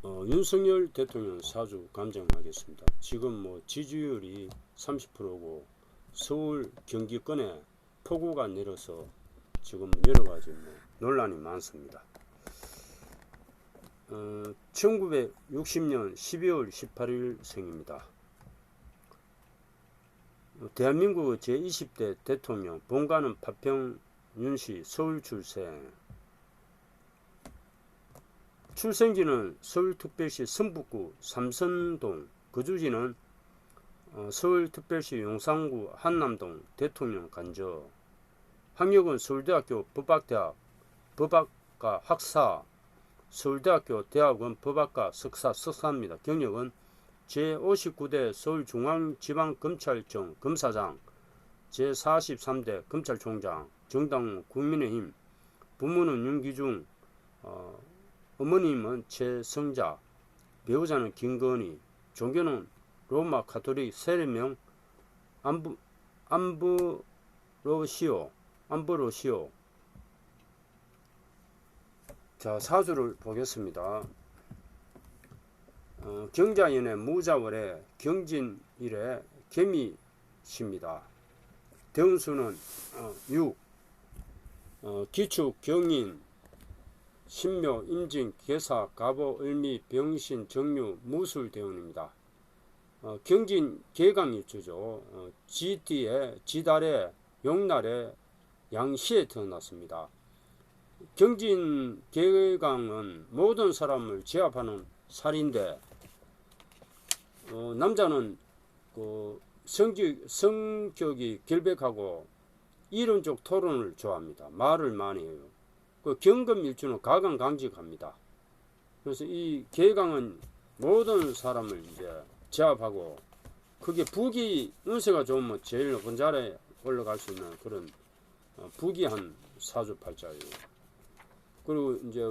윤석열 대통령 사주 감정하겠습니다. 지금 지지율이 30%고 서울 경기권에 폭우가 내려서 지금 여러가지 논란이 많습니다. 1960년 12월 18일 생입니다. 대한민국 제20대 대통령, 본가는 파평 윤씨, 서울 출생. 출생지는 서울특별시 성북구 삼선동, 거주지는 서울특별시 용산구 한남동, 대통령 간접. 학력은 서울대학교 법학대학 법학과 학사, 서울대학교 대학원 법학과 석사입니다. 경력은 제59대 서울중앙지방검찰청 검사장, 제43대 검찰총장, 정당 국민의힘. 부모는 윤기중, 어머님은 최성자, 배우자는 김건희. 종교는 로마 가톨릭 세례명 암브로시오. 자, 사주를 보겠습니다. 경자연의 무자월에 경진일에 개미십니다. 대운수는 6, 기축, 경인, 신묘, 임진, 계사, 갑오, 을미, 병신, 정유, 무술 대운입니다. 경진 개강일주죠. 지띠에, 지달에, 용날에, 양시에 태어났습니다. 경진 개강은 모든 사람을 제압하는 살인데, 남자는 성격이 결백하고 이론적 토론을 좋아합니다. 말을 많이 해요. 경금일주는 가강강직합니다. 그래서 이 개강은 모든 사람을 이제 제압하고, 그게 부기 운세가 좋으면 제일 높은 자리에 올라갈 수 있는 그런 부기한 사주팔자예요. 그리고 이제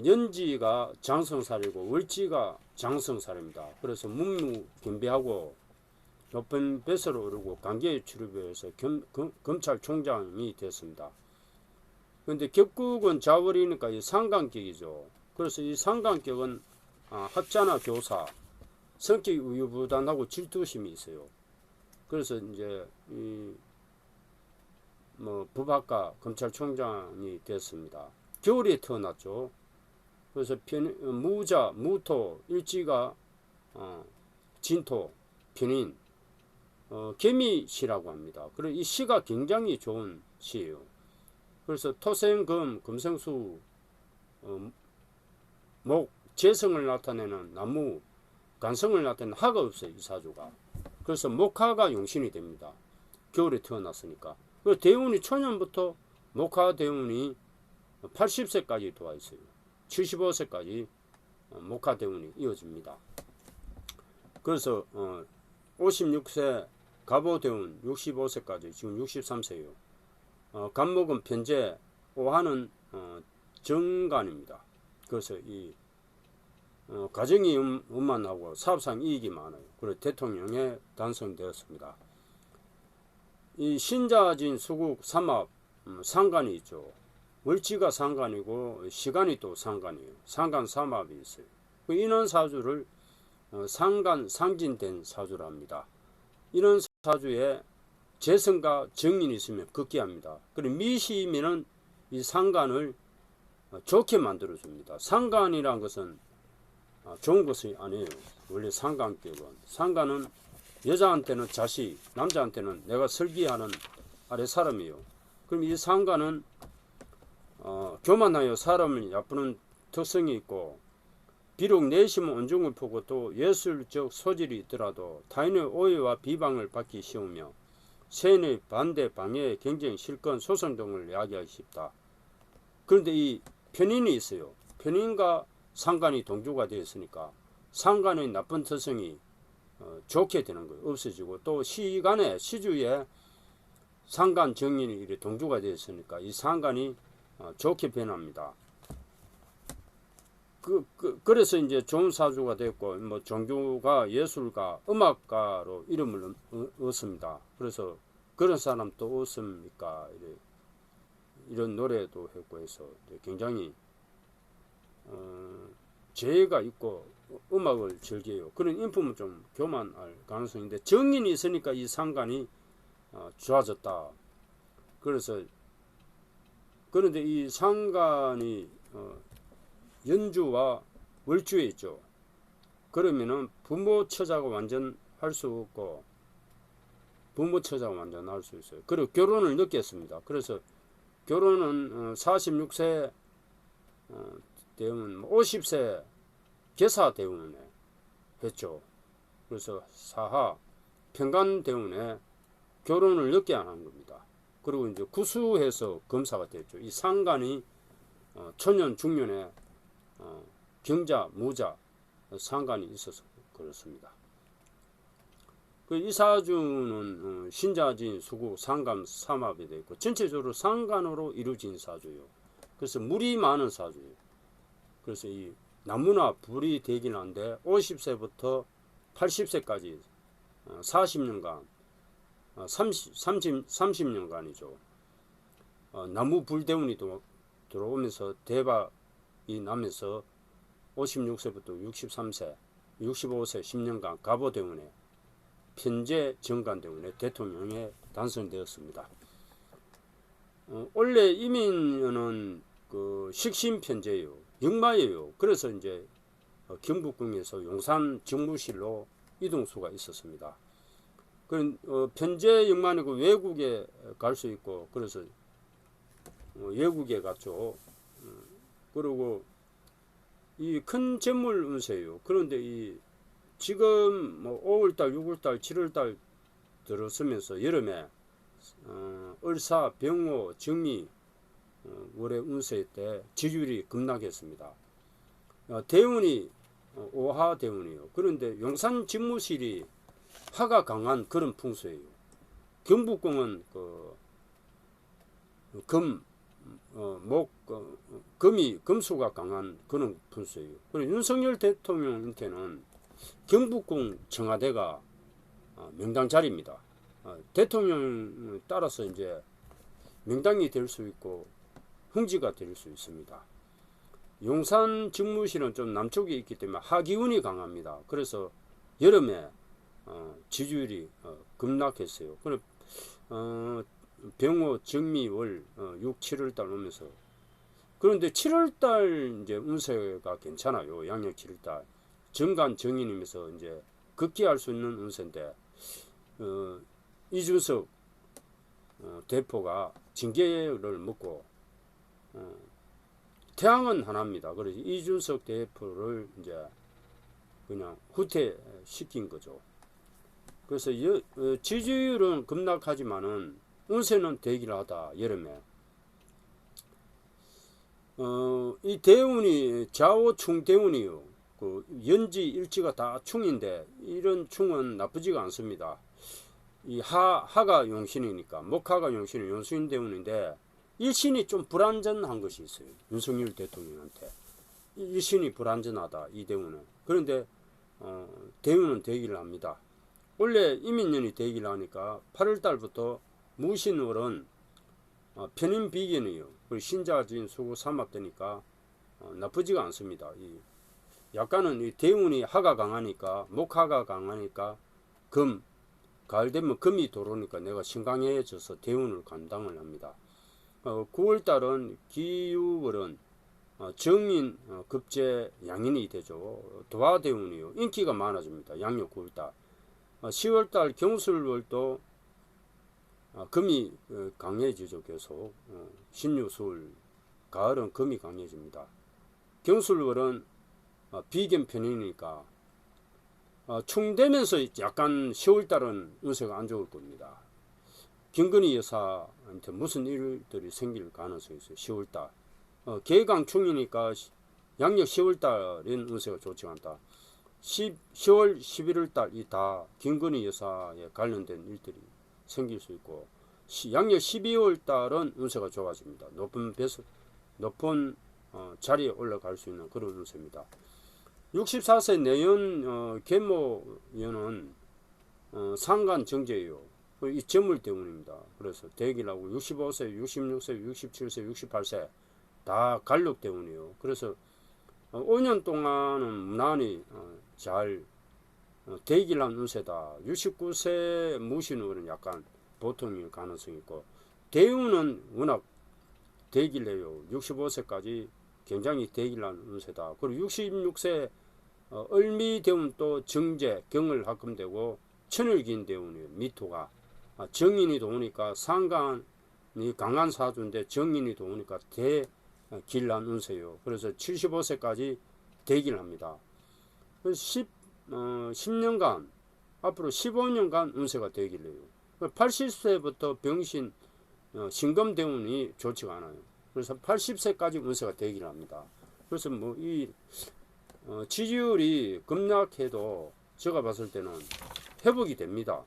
연지가 장성살이고 월지가 장성살입니다. 그래서 문무견비하고 높은 뱃으로 오르고 관계에 출입해서 검찰총장이 됐습니다. 그런데 격국은 자월이니까 이 상관격이죠. 그래서 이 상관격은 학자나 교사, 성격이 우유부단하고 질투심이 있어요. 그래서 이제 법학과 검찰총장이 됐습니다. 겨울에 태어났죠. 그래서 무자, 무토, 일지가 진토, 편인, 개미시라고 합니다. 그리고 이 시가 굉장히 좋은 시예요. 그래서 토생금, 금생수, 목, 재성을 나타내는 나무, 간성을 나타내는 화가 없어요. 이 사주가. 그래서 목화가 용신이 됩니다. 겨울에 태어났으니까. 그 대운이 초년부터 목화 대운이 80세까지 도와 있어요. 75세까지 목화 대운이 이어집니다. 그래서 56세 갑오 대운 65세까지 지금 63세예요. 간목은 편재, 오한은 정간입니다. 그래서 이 가정이 원만하고 사업상 이익이 많아요. 그래서 대통령에 당선되었습니다. 이 신자진 수국 삼합 상관이 있죠. 월지가 상관이고 시간이 또 상관이에요. 상관 삼합이 있어요. 이런 사주를 상간 상진된 사주라 합니다. 이런 사주에 재성과 정인이 있으면 극기합니다. 그리고 미시면은 이 상간을 좋게 만들어 줍니다. 상간이란 것은 좋은 것이 아니에요. 원래 상간은 여자한테는 자식, 남자한테는 내가 설계하는 아래 사람이에요. 그럼 이 상간은 교만하여 사람을 얕부는 특성이 있고, 비록 내심은 온중을 보고 또 예술적 소질이 있더라도 타인의 오해와 비방을 받기 쉬우며 세인의 반대, 방해, 경쟁, 실권, 소송 등을 야기하기 쉽다. 그런데 이 편인이 있어요. 편인과 상관이 동조가 되어 있으니까 상관의 나쁜 특성이 좋게 되는 거예요. 없어지고, 또 시간에 시주에 상관 정인이 이렇게 동조가 되어 있으니까 이 상관이 좋게 변합니다. 그래서 이제 좋은 사주가 됐고, 종교가, 예술가, 음악가로 이름을 얻습니다. 그래서 그런 사람 또 없습니까? 이런 노래도 했고 해서 굉장히 재해가 있고 음악을 즐겨요. 그런 인품은 좀 교만할 가능성인데 정인이 있으니까 이 상관이 좋아졌다. 그래서 그런데 이 상관이 연주와 월주에 있죠. 그러면은 부모 처자가 완전 할 수 없고 부모 처자가 완전 할 수 있어요. 그리고 결혼을 늦게 했습니다. 그래서 결혼은 46세 되면 50세 계사대운에 했죠. 그래서 사하 평간대운에 결혼을 늦게 안 한 겁니다. 그리고 이제 구수해서 검사가 됐죠. 이 상간이 초년 중년에 경자 무자 상간이 있어서 그렇습니다. 그 이 사주는 신자진 수구 상간 삼합이 되어 있고 전체적으로 상간으로 이루어진 사주예요. 그래서 물이 많은 사주예요. 그래서 이 나무나 불이 되긴 한데 50세부터 80세까지 40년간 30년간이죠. 나무 불대운이 들어오면서 대박이 나면서 56세부터 63세, 65세 10년간 갑오대운에 편제 정관대운에 대통령에 당선되었습니다. 원래 이민년은 그 식신편제예요. 역마예요. 그래서 이제 경북궁에서 용산 정무실로 이동수가 있었습니다. 편제 역만이고 외국에 갈 수 있고 그래서 외국에 갔죠. 그리고 이 큰 재물 운세예요. 그런데 이 지금 뭐 5월달, 6월달, 7월달 들어서면서 여름에 을사, 병호, 정미 월의 운세 때 지지율이 급락했습니다. 대운이 오하 대운이에요. 그런데 용산 집무실이 화가 강한 그런 풍수예요. 경북궁은 금이 금수가 강한 그런 풍수예요. 그리고 윤석열 대통령한테는 경북궁 청와대가 명당 자리입니다. 대통령 따라서 이제 명당이 될 수 있고 흥지가 될 수 있습니다. 용산 직무실은 좀 남쪽에 있기 때문에 하기운이 강합니다. 그래서 여름에 지지율이 급락했어요. 병호, 정미월 6, 7월달 오면서 그런데 7월달 이제 운세가 괜찮아요. 양력 7월달 정간 정인이면서 이제 급기할 수 있는 운세인데 이준석 대표가 징계를 먹고 태양은 하나입니다. 그래서 이준석 대표를 이제 그냥 후퇴시킨 거죠. 그래서 지지율은 급락하지만은 운세는 대기하다 여름에 이 대운이 좌우충 대운이요. 그 연지 일지가 다 충인데 이런 충은 나쁘지가 않습니다. 이 하가 용신이니까 목하가 용신이 용신 대운인데 일신이 좀 불안전한 것이 있어요. 윤석열 대통령한테 일신이 불안전하다 이 대운은. 그런데 대운은 대기를 합니다. 원래 이민년이 대기를 하니까 8월달부터 무신월은 편인비견이에요. 신자진 수구 삼합되니까 나쁘지가 않습니다. 약간은 이 대운이 하가 강하니까 목하가 강하니까 가을 되면 금이 들어오니까 내가 신강해져서 대운을 감당을 합니다. 9월달은 기유월은 정인 급제 양인이 되죠. 도화대운이요. 인기가 많아집니다. 양력 9월달. 10월달 경술월도 금이 강해지죠. 계속 신유술 가을은 금이 강해집니다. 경술월은 비견 편이니까 충되면서 약간 10월달은 운세가 안 좋을 겁니다. 김건희 여사한테 무슨 일들이 생길 가능성이 있어요. 10월달 개강충이니까 양력 10월달은 운세가 좋지 않다. 10월 11월달 이 다 김건희 여사에 관련된 일들이 생길 수 있고 양력 12월달은 운세가 좋아집니다. 높은 자리에 올라갈 수 있는 그런 운세입니다. 64세 내연 계모연은 상간 정제예요. 이 재물 때문입니다. 그래서 대기라고 65세, 66세, 67세, 68세 다 간록 때문이에요. 그래서 5년 동안은 무난히 잘 대기를 한 운세다. 69세 무신으로는 약간 보통일 가능성이 있고, 대운은 워낙 대기를 해요. 65세까지 굉장히 대기를 한 운세다. 그리고 66세 을미 대운 또 정제 경을 합금되고 천을긴 대운이에요. 미토가 정인이 도우니까 상간이 강한 사주인데 정인이 도우니까 대길난 운세요. 그래서 75세까지 대기를 합니다. 10년간 앞으로 15년간 운세가 대기를 해요. 80세부터 병신 신금 대운이 좋지가 않아요. 그래서 80세까지 운세가 대기를 합니다. 그래서 뭐 이 지지율이 급락해도 제가 봤을 때는 회복이 됩니다.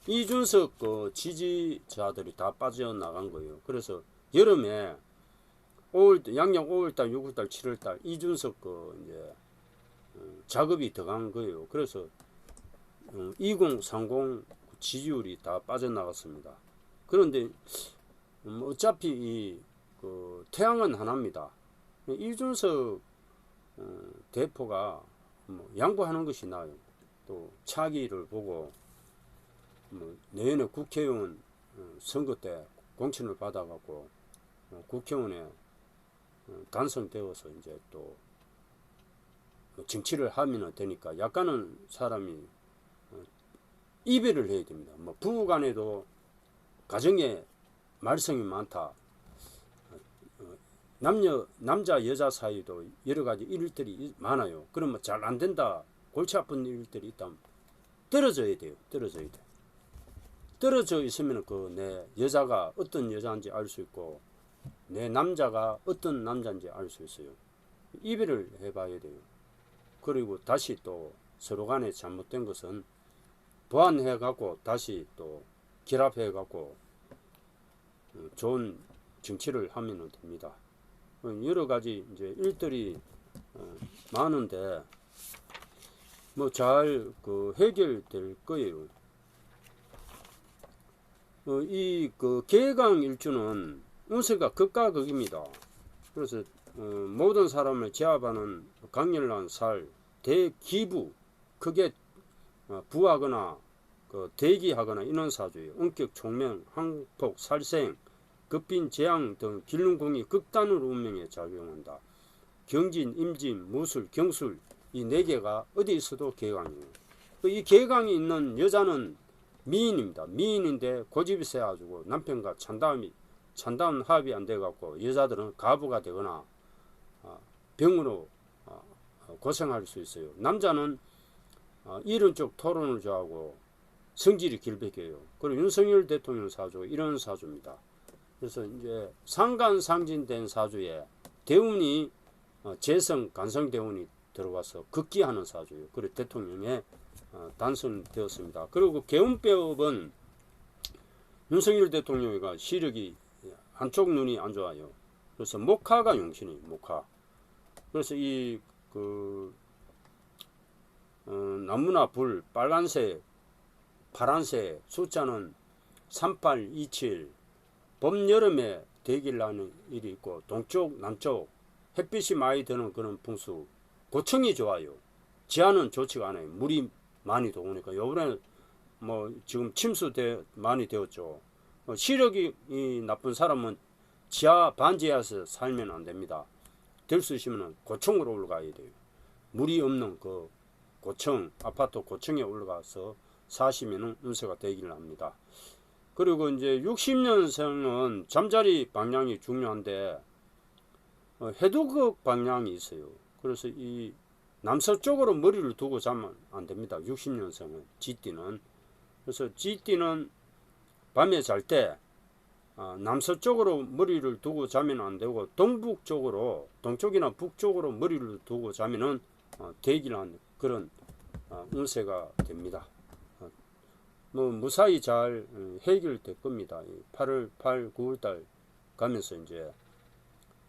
이준석 지지자들이 다 빠져나간 거예요. 그래서 여름에 양력 5월달, 6월달, 7월달 이준석 이제 작업이 들어간 거예요. 그래서 2030 지지율이 다 빠져나갔습니다. 그런데 어차피 태양은 하나입니다. 이준석 대표가 양보하는 것이 나아요. 또 차기를 보고 내년에 국회의원 선거 때 공천을 받아갖고 국회의원에 당선되어서 이제 또 정치를 하면 되니까 약간은 사람이 이별을 해야 됩니다. 부부간에도 가정에 말썽이 많다. 남자 여자 사이도 여러 가지 일들이 많아요. 그러면 잘 안 된다. 골치 아픈 일들이 있다면 떨어져야 돼요. 떨어져야 돼. 떨어져 있으면 내 여자가 어떤 여자인지 알 수 있고 내 남자가 어떤 남자인지 알 수 있어요. 이별을 해봐야 돼요. 그리고 다시 또 서로 간에 잘못된 것은 보완해갖고 다시 또 결합해갖고 좋은 정치를 하면 됩니다. 여러 가지 이제 일들이 많은데 잘 해결될 거예요. 이 개강 일주는 운세가 극과 극입니다. 그래서 모든 사람을 제압하는 강렬한 살, 대기부, 크게 부하거나 대기하거나 이런 사주예요. 원격 총명, 항폭, 살생, 급빈, 재앙 등 길눈궁이 극단으로 운명에 작용한다. 경진, 임진, 무술, 경술 이 네 개가 어디 있어도 개강이에요. 이 개강이 있는 여자는 미인입니다. 미인인데 고집이 세가지고 남편과 찬다운 합이 안 돼갖고 여자들은 가부가 되거나 병으로 고생할 수 있어요. 남자는 이런 쪽 토론을 좋아하고 성질이 길백해요. 그리고 윤석열 대통령 사주 이런 사주입니다. 그래서 이제 상간상진된 사주에 대운이 재성 간성 대운이 들어와서 극기하는 사주예요. 그리고 대통령에 당선되었습니다. 그리고 개운법은 윤석열 대통령이가 시력이 한쪽 눈이 안 좋아요. 그래서 목화가 용신이 목화. 그래서 이 나무나 불 빨간색, 파란색 숫자는 3827 봄 여름에 대기를 하는 일이 있고 동쪽 남쪽 햇빛이 많이 드는 그런 풍수 고청이 좋아요. 지하는 좋지가 않아요. 물이 많이 들어오니까 요번에 지금 침수 많이 되었죠. 시력이 나쁜 사람은 지하 반지하에서 살면 안 됩니다. 될 수 있으면 고청으로 올라가야 돼요. 물이 없는 고청 아파트 고청에 올라가서 사시면 운세가 되기를 합니다. 그리고 이제 60년생은 잠자리 방향이 중요한데 해두극 방향이 있어요. 그래서 이 남서쪽으로 머리를 두고 자면 안 됩니다. 60년생은 쥐띠는. 그래서 쥐띠는 밤에 잘 때 남서쪽으로 머리를 두고 자면 안 되고 동북쪽으로 동쪽이나 북쪽으로 머리를 두고 자면은 대기란 그런 운세가 됩니다. 무사히 잘 해결될 겁니다. 8월 8, 9월달 가면서 이제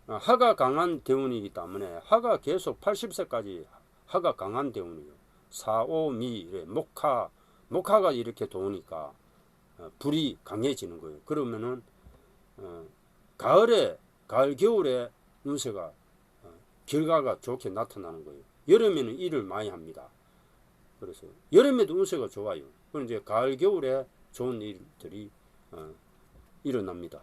하가 강한 대운이기 때문에 하가 계속 80세까지 하가 강한 대운이에요. 4, 5, 미, 목화가 이렇게 도우니까 불이 강해지는 거예요. 그러면은 가을 겨울에 운세가 결과가 좋게 나타나는 거예요. 여름에는 일을 많이 합니다. 그래서 여름에도 운세가 좋아요. 그럼 이제 가을 겨울에 좋은 일들이 일어납니다.